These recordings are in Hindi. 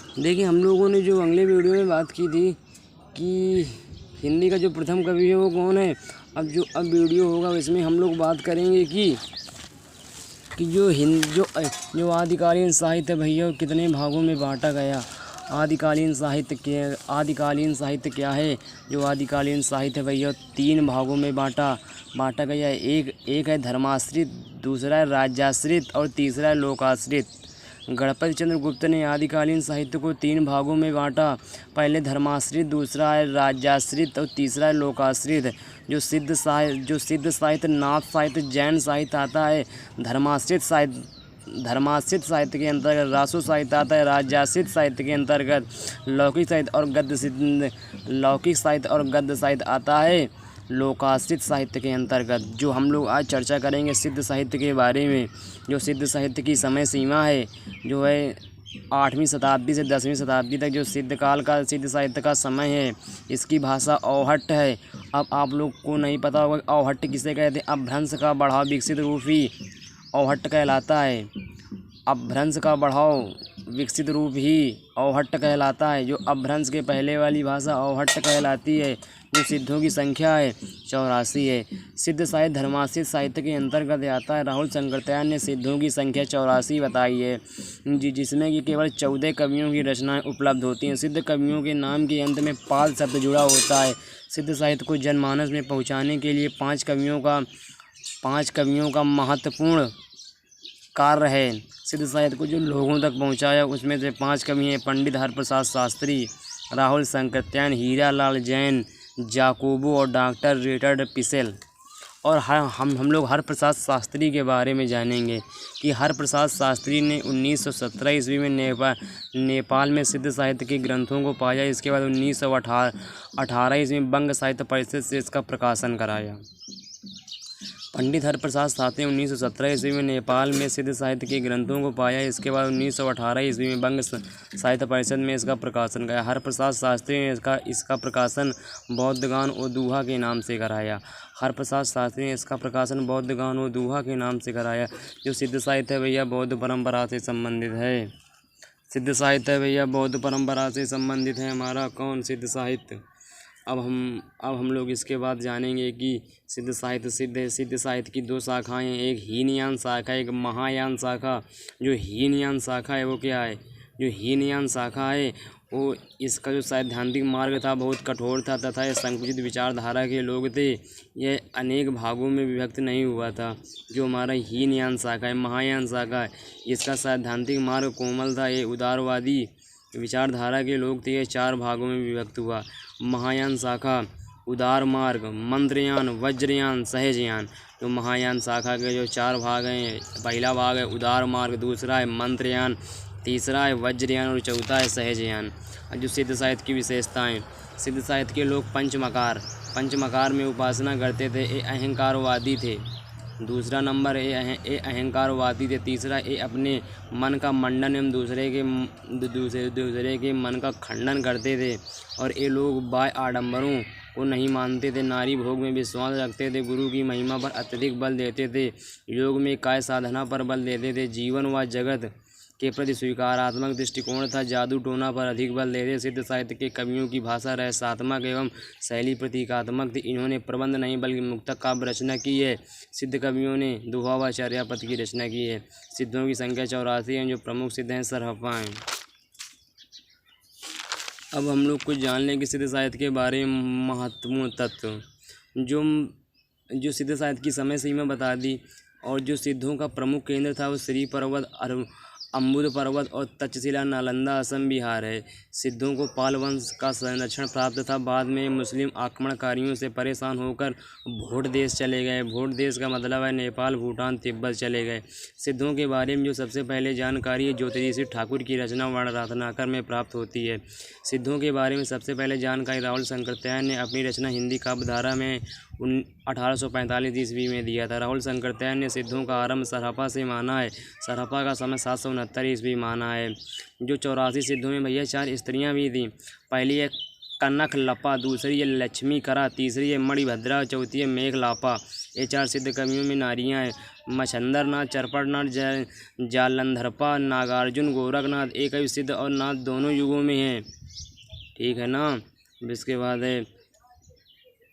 देखिए, हम लोगों ने जो अगले वीडियो में बात की थी कि हिंदी का जो प्रथम कवि है वो कौन है। अब वीडियो होगा इसमें हम लोग बात करेंगे कि जो आदिकालीन साहित्य भैया कितने भागों में बांटा गया। आदिकालीन साहित्य क्या है। जो आदिकालीन साहित्य भैया 3 भागों में बांटा गया। एक है धर्माश्रित, दूसरा है राज्याश्रित और तीसरा है लोकाश्रित। गणपति चंद्र गुप्त ने आदिकालीन साहित्य को 3 भागों में बांटा। पहले धर्माश्रित, दूसरा है राज्याश्रित और तीसरा है लोकाश्रित। जो सिद्ध साहित्य, नाथ साहित्य, जैन साहित्य आता है। धर्माश्रित साहित्य के अंतर्गत रासो साहित्य आता है। राज्याश्रित साहित्य के अंतर्गत लौकिक साहित्य और गद्य साहित्य आता है। लोकाश्रित साहित्य के अंतर्गत जो हम लोग आज चर्चा करेंगे सिद्ध साहित्य के बारे में। जो सिद्ध साहित्य की समय सीमा है जो है 8वीं शताब्दी से 10वीं शताब्दी तक जो सिद्ध साहित्य का समय है। इसकी भाषा औहट्ट है। अब आप लोग को नहीं पता होगा औहट्ट किसे कहते हैं। अपभ्रंश का बढ़ाव विकसित रूप ही औहट्ट कहलाता है। अपभ्रंश का बढ़ाव विकसित रूप ही औहट्ट कहलाता है। जो अपभ्रंश के पहले वाली भाषा औहट्ट कहलाती है। जो सिद्धों की संख्या है 84 है। सिद्ध साहित्य धर्माश्रित साहित्य के अंतर्गत आता है। राहुल शंकरत्यायन ने सिद्धों की संख्या 84 बताई है, जिसमें कि केवल 14 कवियों की रचनाएं उपलब्ध होती हैं। सिद्ध कवियों के नाम के अंत में पाल शब्द जुड़ा होता है। सिद्ध साहित्य को जनमानस में पहुँचाने के लिए 5 कवियों का महत्वपूर्ण कार्य है। सिद्ध साहित्य को जो लोगों तक पहुंचाया उसमें से 5 कवि हैं। पंडित हरप्रसाद शास्त्री, राहुल शंकरत्यायन, हीरालाल जैन, जाकोबो और डॉक्टर रिचर्ड पिसेल। और हम लोग हरप्रसाद शास्त्री के बारे में जानेंगे कि हरप्रसाद शास्त्री ने 1917 ईस्वी में नेपाल में सिद्ध साहित्य के ग्रंथों को पाया। इसके बाद 1918 ईस्वी में बंग साहित्य परिषद से इसका प्रकाशन कराया। पंडित हरप्रसाद शास्त्री ने 1917 ईस्वी में नेपाल में सिद्ध साहित्य के ग्रंथों को पाया। इसके बाद 1918 ईस्वी में बंग साहित्य परिषद में इसका प्रकाशन कराया। हरप्रसाद शास्त्री ने इसका प्रकाशन बौद्धगान और दूहा के नाम से कराया। हरप्रसाद शास्त्री ने इसका प्रकाशन बौद्धगान और दूहा के नाम से कराया। जो सिद्ध साहित्य है भैया बौद्ध परंपरा से संबंधित है। सिद्ध साहित्य है भैया बौद्ध परंपरा से संबंधित है हमारा कौन सिद्ध साहित्य। अब हम लोग इसके बाद जानेंगे कि सिद्ध साहित्य की 2 शाखाएं हैं। एक हीनयान शाखा, एक महायान शाखा। जो हीनयान शाखा है वो क्या है। जो हीनयान शाखा है वो इसका जो सैद्धांतिक मार्ग था बहुत कठोर था तथा ये संकुचित विचारधारा के लोग थे। यह अनेक भागों में विभक्त नहीं हुआ था। जो हमारा हीनयान शाखा है, महायान शाखा है, इसका सैद्धांतिक मार्ग कोमल था। ये उदारवादी विचारधारा के लोग थे। ये 4 भागों में विभक्त हुआ। महायान शाखा उदार मार्ग, मंत्रयान, वज्रयान, सहजयान। जो महायान शाखा के जो 4 भाग हैं, पहला भाग है उदार मार्ग, दूसरा है मंत्रयान, तीसरा है वज्रयान और चौथा है सहजयान। जो सिद्ध साहित्य की विशेषताएं। सिद्ध साहित्य के लोग पंचमकार में उपासना करते थे। ये अहंकारवादी थे। दूसरा नंबर ए अहंकारवादी थे। तीसरा ए अपने मन का मंडन एवं दूसरे के मन का खंडन करते थे। और ये लोग बाह्य आडंबरों को नहीं मानते थे। नारी भोग में विश्वास रखते थे। गुरु की महिमा पर अत्यधिक बल देते थे। योग में काय साधना पर बल देते थे। जीवन व जगत के प्रति स्वीकारात्मक दृष्टिकोण था। जादू टोना पर अधिक बल देते। सिद्ध साहित्य के कवियों की भाषा रहस्यात्मक एवं शैली प्रतीकात्मक थी। इन्होंने प्रबंध नहीं बल्कि मुक्तक काव्य रचना की है। सिद्ध कवियों ने दोहा व चर्यापद की रचना की है। सिद्धों की संख्या 84 है। जो प्रमुख सिद्ध हैं सरहप्पा हैं। अब हम लोग कुछ जान लें कि सिद्ध साहित्य के बारे में महत्वपूर्ण तत्व। जो सिद्ध साहित्य की समय सीमा बता दी। और जो सिद्धों का प्रमुख केंद्र था वो श्री पर्वत, अम्बुद पर्वत और तक्षशिला, नालंदा, असम, बिहार है। सिद्धों को पाल वंश का संरक्षण प्राप्त था। बाद में मुस्लिम आक्रमणकारियों से परेशान होकर भोट देश चले गए। भोट देश का मतलब है नेपाल, भूटान, तिब्बत चले गए। सिद्धों के बारे में जो सबसे पहले जानकारी है ज्योतिषी ठाकुर की रचना वर्ण रत्नाकर में प्राप्त होती है। सिद्धों के बारे में सबसे पहले जानकारी राहुल शंकरत्यायन ने अपनी रचना हिंदी काव्यधारा में 1845 ईस्वी में दिया था। राहुल शंकरत्यायन ने सिद्धों का आरंभ सरहप्पा से माना है। सरहप्पा का समय 769 ईस्वी माना है। जो 84 सिद्धों में भैया 4 स्त्रियां भी थीं। पहली है कनक लपा, दूसरी है लक्ष्मी करा, तीसरी है मणिभद्रा, चौथी है मेघ लापा। ये 4 सिद्ध कवियों में नारियां हैं। मच्छंदर नाथ, चरपट नाथ, जालंधरपा, नागार्जुन, गोरखनाथ एक ही सिद्ध और नाथ दोनों युगों में हैं। ठीक है ना। इसके बाद है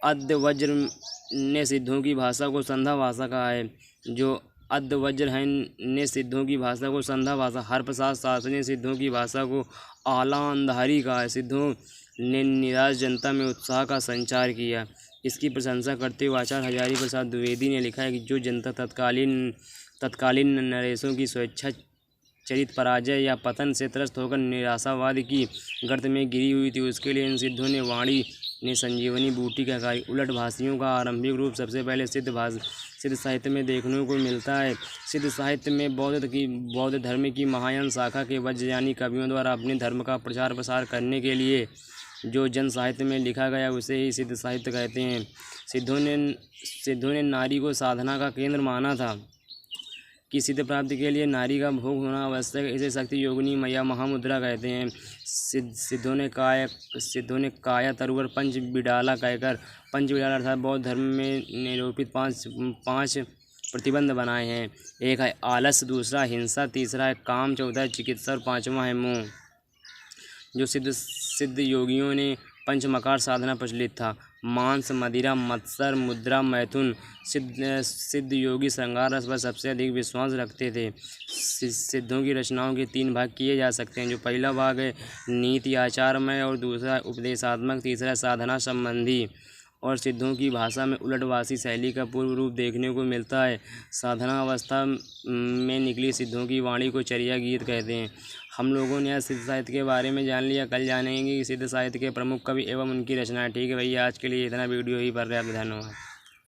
अद्वज्र ने सिद्धों की भाषा को संधा भाषा कहा है। जो अद्वज्र है ने सिद्धों की भाषा को संधा भाषा, हरप्रसाद शास्त्री ने सिद्धों की भाषा को आला अंधारी कहा है। सिद्धों ने निराश जनता में उत्साह का संचार किया। इसकी प्रशंसा करते हुए आचार्य हजारी प्रसाद द्विवेदी ने लिखा है कि जो जनता तत्कालीन नरेशों की स्वेच्छा चरित पराजय या पतन से त्रस्त होकर निराशावाद की गर्त में गिरी हुई थी, उसके लिए इन सिद्धों ने वाणी ने संजीवनी बूटी का कार्य। उलट भाषियों का आरंभिक रूप सबसे पहले सिद्ध साहित्य में देखने को मिलता है। सिद्ध साहित्य में बौद्ध धर्म की महायान शाखा के वज्रयानी कवियों द्वारा अपने धर्म का प्रचार प्रसार करने के लिए जो जन साहित्य में लिखा गया उसे ही सिद्ध साहित्य कहते हैं। सिद्धों ने नारी को साधना का केंद्र माना था कि सिद्ध प्राप्ति के लिए नारी का भोग होना आवश्यक है। इसे शक्ति योगिनी या महामुद्रा कहते हैं। सिद्धों ने काया तरुवर पंच बिडाला कहकर, पंच बिडाला अर्थात बौद्ध धर्म में निरूपित पांच प्रतिबंध बनाए हैं। एक है आलस, दूसरा हिंसा, तीसरा है काम, चौथा है चिकित्सा और पाँचवा है मोह। जो सिद्ध योगियों ने पंचमकार साधना प्रचलित था। मांस, मदिरा, मत्सर, मुद्रा, मैथुन। सिद्ध योगी श्रृंगार रस पर सबसे अधिक विश्वास रखते थे। सिद्धों की रचनाओं के 3 भाग किए जा सकते हैं। जो पहला भाग है नीति आचारमय और दूसरा उपदेशात्मक, तीसरा साधना संबंधी। और सिद्धों की भाषा में उलटवासी शैली का पूर्व रूप देखने को मिलता है। साधना अवस्था में निकली सिद्धों की वाणी को चर्या गीत कहते हैं। हम लोगों ने आज सिद्ध साहित्य के बारे में जान लिया। कल जानेंगे कि सिद्ध साहित्य के प्रमुख कवि एवं उनकी रचनाएं। ठीक है भैया, आज के लिए इतना। वीडियो ही पर्याप्त। धन्यवाद।